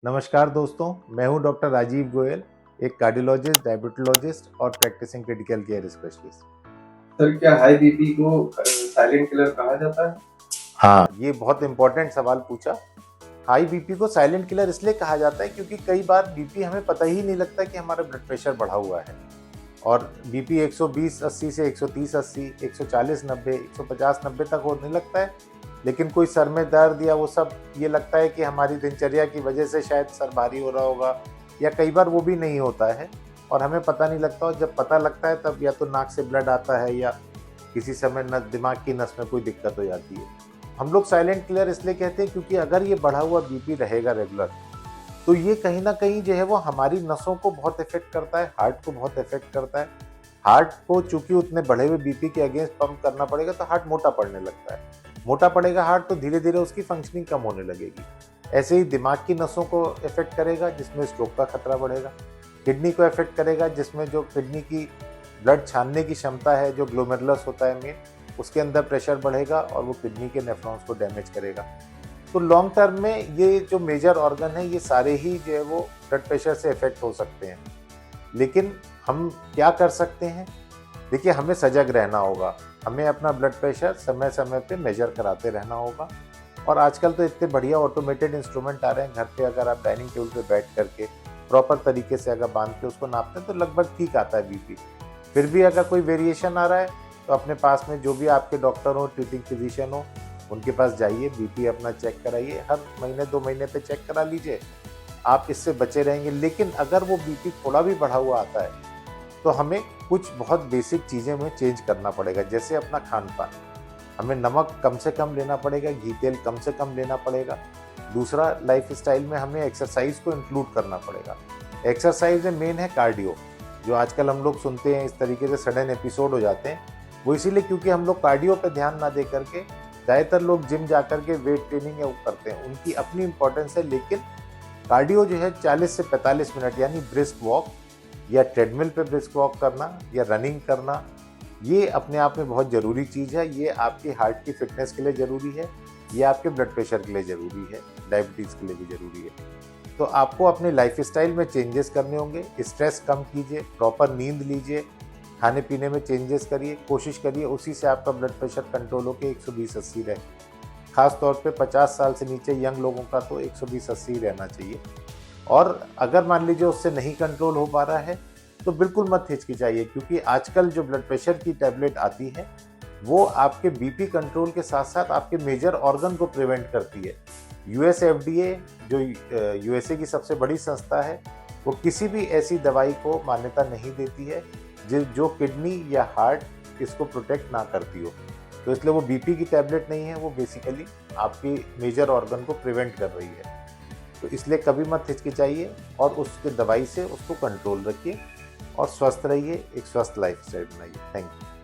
नमस्कार दोस्तों, मैं हूं डॉक्टर राजीव गोयल, एक कार्डियोलॉजिस्ट, डायबिटोलॉजिस्ट और practising critical care specialist. Sir, क्या हाई बीपी को साइलेंट किलर कहा जाता है? हाँ, ये बहुत इंपॉर्टेंट सवाल पूछा। हाई बीपी को साइलेंट किलर इसलिए कहा जाता है क्योंकि कई बार बीपी हमें पता ही नहीं लगता कि हमारा ब्लड प्रेशर बढ़ा हुआ है और बीपी 120/80 से 130/80, 140/90, 150/90 तक होने लगता है। लेकिन कोई सर में दर्द या वो सब ये लगता है कि हमारी दिनचर्या की वजह से शायद सर भारी हो रहा होगा, या कई बार वो भी नहीं होता है और हमें पता नहीं लगता। और जब पता लगता है तब या तो नाक से ब्लड आता है या किसी समय दिमाग की नस में कोई दिक्कत हो जाती है। हम लोग साइलेंट किलर इसलिए कहते हैं क्योंकि अगर ये बढ़ा हुआ बीपी रहेगा रेगुलर, तो ये कहीं न कहीं जो है वो हमारी नसों को बहुत इफ़ेक्ट करता है, हार्ट को बहुत इफ़ेक्ट करता है। हार्ट को चूँकि उतने बढ़े हुए बीपी के अगेंस्ट पंप करना पड़ेगा तो हार्ट मोटा पड़ने लगता है। मोटा पड़ेगा हार्ट तो धीरे-धीरे उसकी फंक्शनिंग कम होने लगेगी। ऐसे ही दिमाग की नसों को इफ़ेक्ट करेगा जिसमें स्ट्रोक का खतरा बढ़ेगा। किडनी को इफ़ेक्ट करेगा जिसमें जो किडनी की ब्लड छानने की क्षमता है, जो ग्लोमेरुलस होता है मेन, उसके अंदर प्रेशर बढ़ेगा और वो किडनी के नेफ्रॉन्स को डैमेज करेगा। तो लॉन्ग टर्म में ये जो मेजर ऑर्गन है ये सारे ही जो है वो ब्लड प्रेशर से इफेक्ट हो सकते हैं। लेकिन हम क्या कर सकते हैं? देखिए, हमें सजग रहना होगा, हमें अपना ब्लड प्रेशर समय समय पे मेजर कराते रहना होगा। और आजकल तो इतने बढ़िया ऑटोमेटेड इंस्ट्रूमेंट आ रहे हैं, घर पे अगर आप डाइनिंग टेबल पे बैठ करके प्रॉपर तरीके से अगर बांध के उसको नापते हैं तो लगभग ठीक आता है बीपी। फिर भी अगर कोई वेरिएशन आ रहा है तो अपने पास में जो भी आपके डॉक्टर हो, ट्रीटिंग फिजिशियन हो, उनके पास जाइए, बीपी अपना चेक कराइए। हर महीने 2 महीने पे चेक करा लीजिए, आप इससे बचे रहेंगे। लेकिन अगर वो बीपी थोड़ा भी बढ़ा हुआ आता है तो हमें कुछ बहुत बेसिक चीज़ें में चेंज करना पड़ेगा, जैसे अपना खान-पान। हमें नमक कम से कम लेना पड़ेगा, घी तेल कम से कम लेना पड़ेगा। दूसरा, लाइफ़स्टाइल में हमें एक्सरसाइज़ को इंक्लूड करना पड़ेगा। एक्सरसाइज़ में मेन है कार्डियो, जो आजकल हम लोग सुनते हैं इस तरीके से सडन एपिसोड हो जाते हैं, वो इसीलिए क्योंकि हम लोग कार्डियो पे ध्यान ना दे करके ज़्यादातर लोग जिम जा कर के वेट ट्रेनिंग या वो करते हैं। उनकी अपनी इम्पोर्टेंस है, लेकिन कार्डियो जो है 40 से 45 मिनट यानी ब्रिस्क वॉक या ट्रेडमिल पे ब्रिस्क वॉक करना या रनिंग करना, ये अपने आप में बहुत ज़रूरी चीज़ है। ये आपकी हार्ट की फिटनेस के लिए ज़रूरी है, ये आपके ब्लड प्रेशर के लिए ज़रूरी है, डायबिटीज़ के लिए भी ज़रूरी है। तो आपको अपने लाइफ़स्टाइल में चेंजेस करने होंगे। स्ट्रेस कम कीजिए, प्रॉपर नींद लीजिए, खाने पीने में चेंजेस करिए, कोशिश करिए उसी से आपका ब्लड प्रेशर कंट्रोल होकर 120/80 रहे। खास तौर पे 50 साल से नीचे यंग लोगों का तो 120/80 रहना चाहिए। और अगर मान लीजिए उससे नहीं कंट्रोल हो पा रहा है तो बिल्कुल मत हिचकिचाइए, क्योंकि आजकल जो ब्लड प्रेशर की टैबलेट आती है वो आपके बीपी कंट्रोल के साथ साथ आपके मेजर ऑर्गन को प्रिवेंट करती है। यूएस एफडीए, जो यूएसए की सबसे बड़ी संस्था है, वो किसी भी ऐसी दवाई को मान्यता नहीं देती है जो किडनी या हार्ट इसको प्रोटेक्ट ना करती हो। तो इसलिए वो बीपी की टैबलेट नहीं है, वो बेसिकली आपकी मेजर ऑर्गन को प्रिवेंट कर रही है। तो इसलिए कभी मत हिचकिचाइए और उसके दवाई से उसको कंट्रोल रखिए और स्वस्थ रहिए, एक स्वस्थ लाइफस्टाइल बनाइए। Thank you.